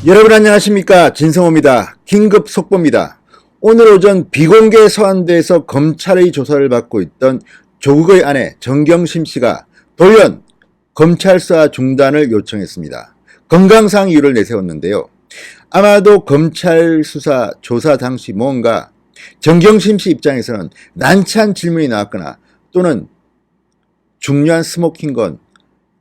여러분 안녕하십니까, 진성호입니다. 긴급 속보입니다. 오늘 오전 비공개 서한대에서 검찰의 조사를 받고 있던 조국의 아내 정경심 씨가 돌연 검찰 수사 중단을 요청했습니다. 건강상 이유를 내세웠는데요. 아마도 검찰 수사 조사 당시 뭔가 정경심 씨 입장에서는 난처한 질문이 나왔거나 또는 중요한 스모킹건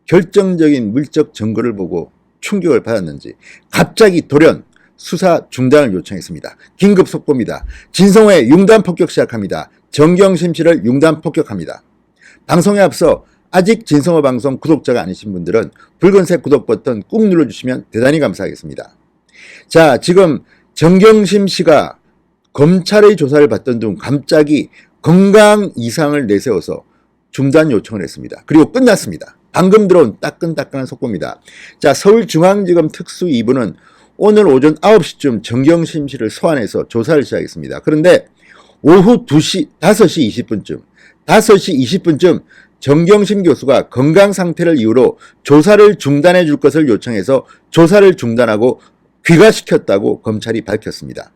결정적인 물적 증거를 보고 충격을 받았는지 갑자기 돌연 수사 중단을 요청했습니다. 긴급 속보입니다. 진성호의 융단 폭격 시작합니다. 정경심 씨를 융단 폭격합니다. 방송에 앞서 아직 진성호 방송 구독자가 아니신 분들은 붉은색 구독 버튼 꾹 눌러주시면 대단히 감사하겠습니다. 자, 지금 정경심 씨가 검찰의 조사를 받던 중 갑자기 건강 이상을 내세워서 중단 요청을 했습니다. 그리고 끝났습니다. 방금 들어온 따끈따끈한 속보입니다. 자, 서울중앙지검 특수 2부는 오늘 오전 9시쯤 정경심 씨를 소환해서 조사를 시작했습니다. 그런데 오후 5시 20분쯤 정경심 교수가 건강 상태를 이유로 조사를 중단해 줄 것을 요청해서 조사를 중단하고 귀가시켰다고 검찰이 밝혔습니다.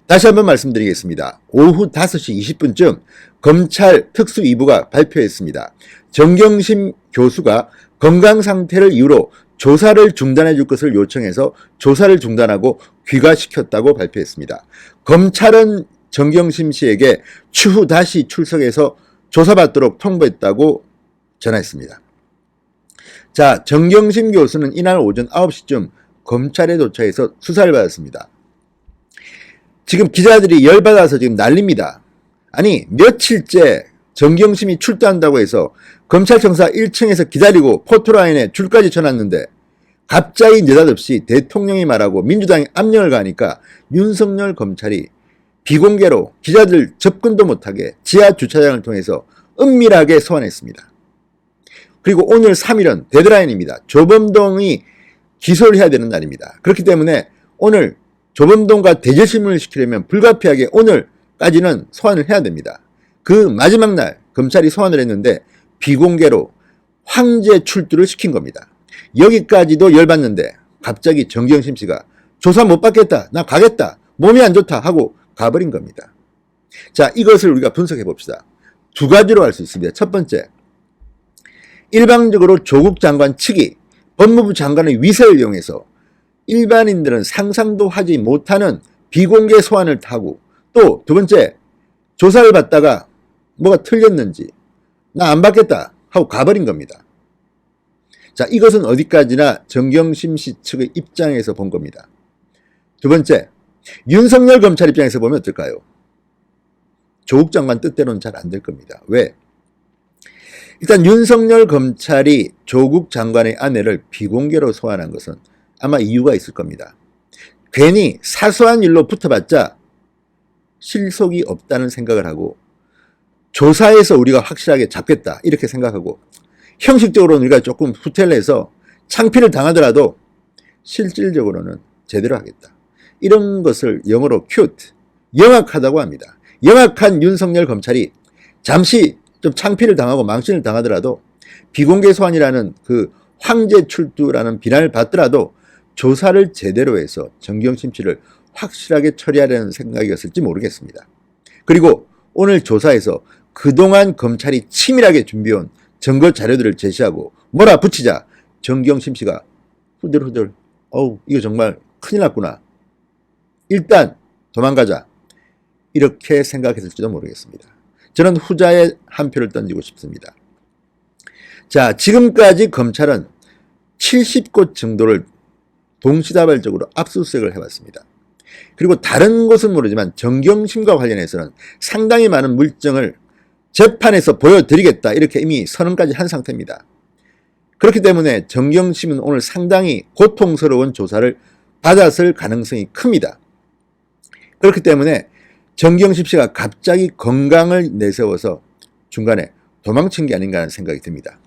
다시 한번 말씀드리겠습니다. 오후 5시 20분쯤 검찰 특수 2부가 발표했습니다. 정경심 교수가 건강 상태를 이유로 조사를 중단해 줄 것을 요청해서 조사를 중단하고 귀가시켰다고 발표했습니다. 검찰은 정경심 씨에게 추후 다시 출석해서 조사받도록 통보했다고 전했습니다. 자, 정경심 교수는 이날 오전 9시쯤 검찰에 도착해서 수사를 받았습니다. 지금 기자들이 열받아서 지금 난립니다. 아니, 며칠째 정경심이 출두한다고 해서 검찰청사 1층에서 기다리고 포토라인에 줄까지 쳐놨는데 갑자기 느닷없이 대통령이 말하고 민주당이 압력을 가하니까 윤석열 검찰이 비공개로 기자들 접근도 못하게 지하 주차장을 통해서 은밀하게 소환했습니다. 그리고 오늘 3일은 데드라인입니다. 조범동이 기소를 해야 되는 날입니다. 그렇기 때문에 오늘 조범동과 대질신문을 시키려면 불가피하게 오늘까지는 소환을 해야 됩니다. 그 마지막 날 검찰이 소환을 했는데 비공개로 황제 출두를 시킨 겁니다. 여기까지도 열받는데 갑자기 정경심 씨가 조사 못 받겠다, 나 가겠다, 몸이 안 좋다 하고 가버린 겁니다. 자, 이것을 우리가 분석해 봅시다. 두 가지로 할 수 있습니다. 첫 번째, 일방적으로 조국 장관 측이 법무부 장관의 위세를 이용해서 일반인들은 상상도 하지 못하는 비공개 소환을 타고, 또 두 번째, 조사를 받다가 뭐가 틀렸는지 나 안 받겠다 하고 가버린 겁니다. 자, 이것은 어디까지나 정경심 씨 측의 입장에서 본 겁니다. 두 번째, 윤석열 검찰 입장에서 보면 어떨까요? 조국 장관 뜻대로는 잘 안 될 겁니다. 왜? 일단 윤석열 검찰이 조국 장관의 아내를 비공개로 소환한 것은 아마 이유가 있을 겁니다. 괜히 사소한 일로 붙어봤자 실속이 없다는 생각을 하고 조사에서 우리가 확실하게 잡겠다 이렇게 생각하고 형식적으로는 우리가 조금 후퇴를 해서 창피를 당하더라도 실질적으로는 제대로 하겠다. 이런 것을 영어로 큐트, 영악하다고 합니다. 영악한 윤석열 검찰이 잠시 좀 창피를 당하고 망신을 당하더라도 비공개 소환이라는 그 황제 출두라는 비난을 받더라도 조사를 제대로 해서 정경심 씨를 확실하게 처리하려는 생각이었을지 모르겠습니다. 그리고 오늘 조사에서 그동안 검찰이 치밀하게 준비해온 증거 자료들을 제시하고 몰아붙이자 정경심 씨가 후들후들 이거 정말 큰일 났구나, 일단 도망가자, 이렇게 생각했을지도 모르겠습니다. 저는 후자에 한 표를 던지고 싶습니다. 자, 지금까지 검찰은 70곳 정도를 동시다발적으로 압수수색을 해왔습니다. 그리고 다른 곳은 모르지만 정경심과 관련해서는 상당히 많은 물증을 재판에서 보여드리겠다 이렇게 이미 선언까지 한 상태입니다. 그렇기 때문에 정경심은 오늘 상당히 고통스러운 조사를 받았을 가능성이 큽니다. 그렇기 때문에 정경심 씨가 갑자기 건강을 내세워서 중간에 도망친 게 아닌가 하는 생각이 듭니다.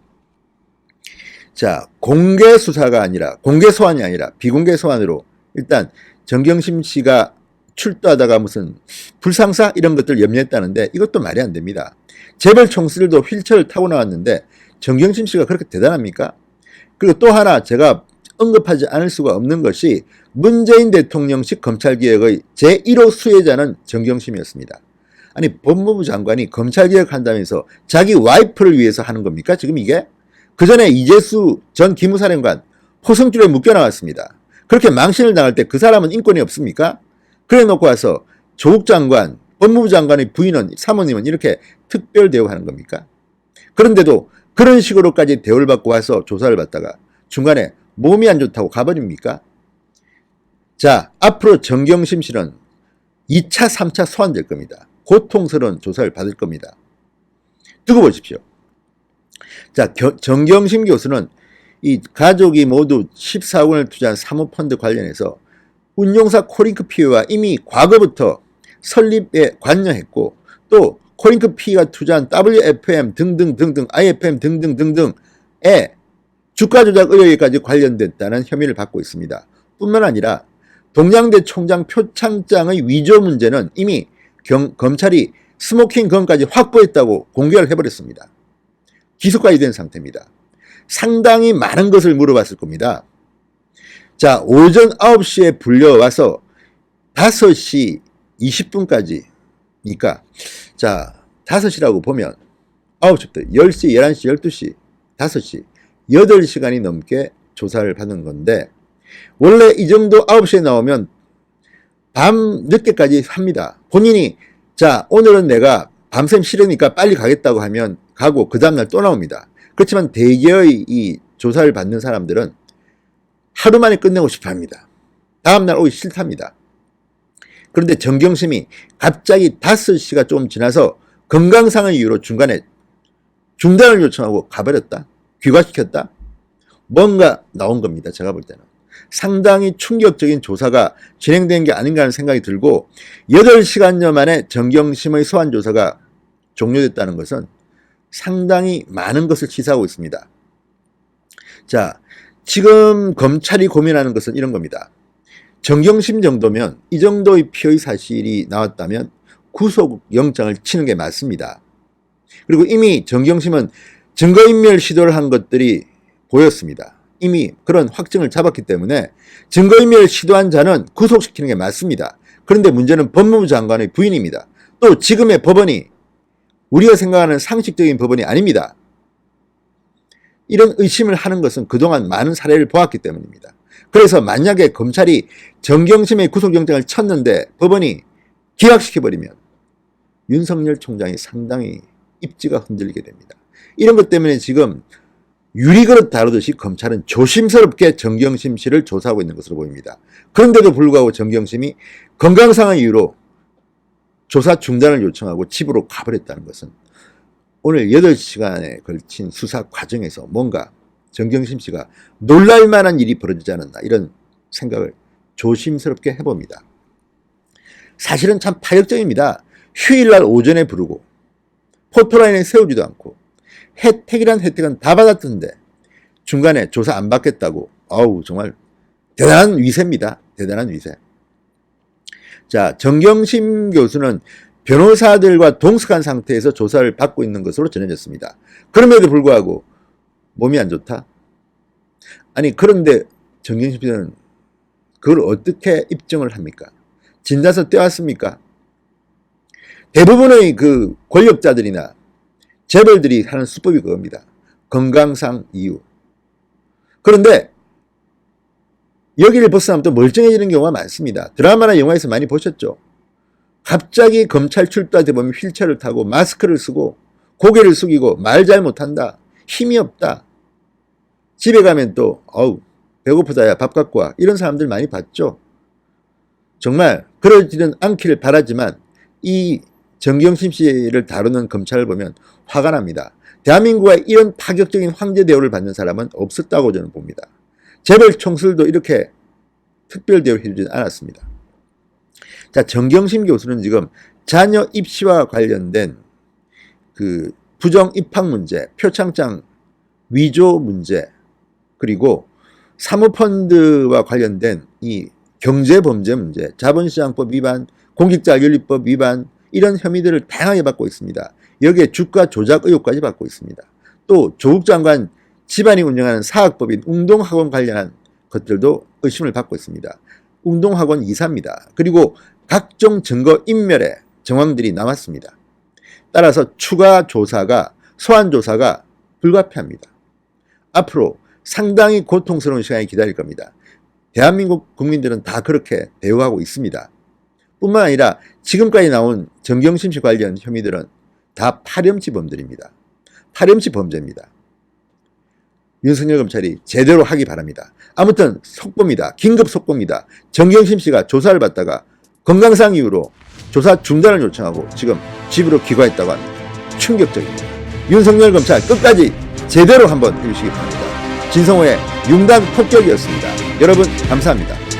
자, 공개 수사가 아니라, 공개 소환이 아니라 비공개 소환으로 일단 정경심 씨가 출두하다가 무슨 불상사 이런 것들 염려했다는데 이것도 말이 안 됩니다. 재벌 총수들도 휠체어를 타고 나왔는데 정경심 씨가 그렇게 대단합니까? 그리고 또 하나 제가 언급하지 않을 수가 없는 것이 문재인 대통령식 검찰개혁의 제1호 수혜자는 정경심이었습니다. 아니 법무부 장관이 검찰개혁한다면서 자기 와이프를 위해서 하는 겁니까? 지금 이게? 그 전에 이재수 전 기무사령관 포성줄에 묶여나왔습니다. 그렇게 망신을 당할 때 그 사람은 인권이 없습니까? 그래 놓고 와서 조국 장관, 법무부 장관의 부인은 사모님은 이렇게 특별 대우하는 겁니까? 그런데도 그런 식으로까지 대우를 받고 와서 조사를 받다가 중간에 몸이 안 좋다고 가버립니까? 자, 앞으로 정경심 씨는 2차, 3차 소환될 겁니다. 고통스러운 조사를 받을 겁니다. 두고 보십시오. 자, 정경심 교수는 이 가족이 모두 14억 원을 투자한 사모펀드 관련해서 운용사 코링크피와 이미 과거부터 설립에 관여했고 또 코링크피가 투자한 WFM 등등등등, IFM 등등등등에 주가 조작 의혹에까지 관련됐다는 혐의를 받고 있습니다. 뿐만 아니라 동양대 총장 표창장의 위조 문제는 이미 검찰이 스모킹건까지 확보했다고 공개를 해버렸습니다. 기소까지 된 상태입니다. 상당히 많은 것을 물어봤을 겁니다. 자, 오전 9시에 불려와서 5시 20분까지니까 자, 5시라고 보면 9시부터 10시, 11시, 12시, 5시 8시간이 넘게 조사를 받은 건데 원래 이 정도 9시에 나오면 밤 늦게까지 합니다. 본인이 자, 오늘은 내가 밤샘 싫으니까 빨리 가겠다고 하면 가고 그 다음날 또 나옵니다. 그렇지만 대개의 이 조사를 받는 사람들은 하루 만에 끝내고 싶어 합니다. 다음날 오기 싫답니다. 그런데 정경심이 갑자기 5시가 좀 지나서 건강상의 이유로 중간에 중단을 요청하고 가버렸다. 귀가시켰다. 뭔가 나온 겁니다. 제가 볼 때는. 상당히 충격적인 조사가 진행된 게 아닌가 하는 생각이 들고 8시간여 만에 정경심의 소환조사가 종료됐다는 것은 상당히 많은 것을 시사하고 있습니다. 자, 지금 검찰이 고민하는 것은 이런 겁니다. 정경심 정도면 이 정도의 피의 사실이 나왔다면 구속영장을 치는 게 맞습니다. 그리고 이미 정경심은 증거인멸 시도를 한 것들이 보였습니다. 이미 그런 확증을 잡았기 때문에 증거인멸 시도한 자는 구속시키는 게 맞습니다. 그런데 문제는 법무부 장관의 부인입니다. 또 지금의 법원이 우리가 생각하는 상식적인 법원이 아닙니다. 이런 의심을 하는 것은 그동안 많은 사례를 보았기 때문입니다. 그래서 만약에 검찰이 정경심의 구속영장을 쳤는데 법원이 기각시켜버리면 윤석열 총장이 상당히 입지가 흔들리게 됩니다. 이런 것 때문에 지금 유리그릇 다루듯이 검찰은 조심스럽게 정경심 씨를 조사하고 있는 것으로 보입니다. 그런데도 불구하고 정경심이 건강상의 이유로 조사 중단을 요청하고 집으로 가버렸다는 것은 오늘 8시간에 걸친 수사 과정에서 뭔가 정경심 씨가 놀랄 만한 일이 벌어지지 않았나 이런 생각을 조심스럽게 해봅니다. 사실은 참 파격적입니다. 휴일날 오전에 부르고 포토라인에 세우지도 않고 혜택이란 혜택은 다 받았던데 중간에 조사 안 받겠다고 정말 대단한 위세입니다. 대단한 위세. 자, 정경심 교수는 변호사들과 동석한 상태에서 조사를 받고 있는 것으로 전해졌습니다. 그럼에도 불구하고 몸이 안 좋다? 아니 그런데 정경심 씨는 그걸 어떻게 입증을 합니까? 진단서 떼왔습니까? 대부분의 그 권력자들이나 재벌들이 하는 수법이 그겁니다. 건강상 이유. 그런데 여기를 벗어나면 또 멀쩡해지는 경우가 많습니다. 드라마나 영화에서 많이 보셨죠? 갑자기 검찰 출두할 보면 휠체어를 타고 마스크를 쓰고 고개를 숙이고 말 잘 못한다. 힘이 없다. 집에 가면 또 배고프다 야 밥 갖고 와. 이런 사람들 많이 봤죠? 정말 그러지는 않기를 바라지만 이 정경심 씨를 다루는 검찰을 보면 화가 납니다. 대한민국에 이런 파격적인 황제 대우를 받는 사람은 없었다고 저는 봅니다. 재벌 총수들도 이렇게 특별 대우를 해주지 않았습니다. 자, 정경심 교수는 지금 자녀 입시와 관련된 그 부정 입학 문제, 표창장 위조 문제, 그리고 사모펀드와 관련된 이 경제범죄 문제, 자본시장법 위반, 공직자윤리법 위반 이런 혐의들을 다양하게 받고 있습니다. 여기에 주가 조작 의혹까지 받고 있습니다. 또 조국 장관 집안이 운영하는 사학법인 운동학원 관련한 것들도 의심을 받고 있습니다. 운동학원 이사입니다. 그리고 각종 증거 인멸의 정황들이 나왔습니다. 따라서 추가 조사가, 소환 조사가 불가피합니다. 앞으로 상당히 고통스러운 시간이 기다릴 겁니다. 대한민국 국민들은 다 그렇게 대우하고 있습니다. 뿐만 아니라 지금까지 나온 정경심 씨 관련 혐의들은 다 파렴치범들입니다. 파렴치 범죄입니다. 윤석열 검찰이 제대로 하기 바랍니다. 아무튼 속보입니다. 긴급 속보입니다. 정경심 씨가 조사를 받다가 건강상 이유로 조사 중단을 요청하고 지금 집으로 귀가했다고 합니다. 충격적입니다. 윤석열 검찰 끝까지 제대로 한번 해주시기 바랍니다. 진성호의 융단 폭격이었습니다. 여러분 감사합니다.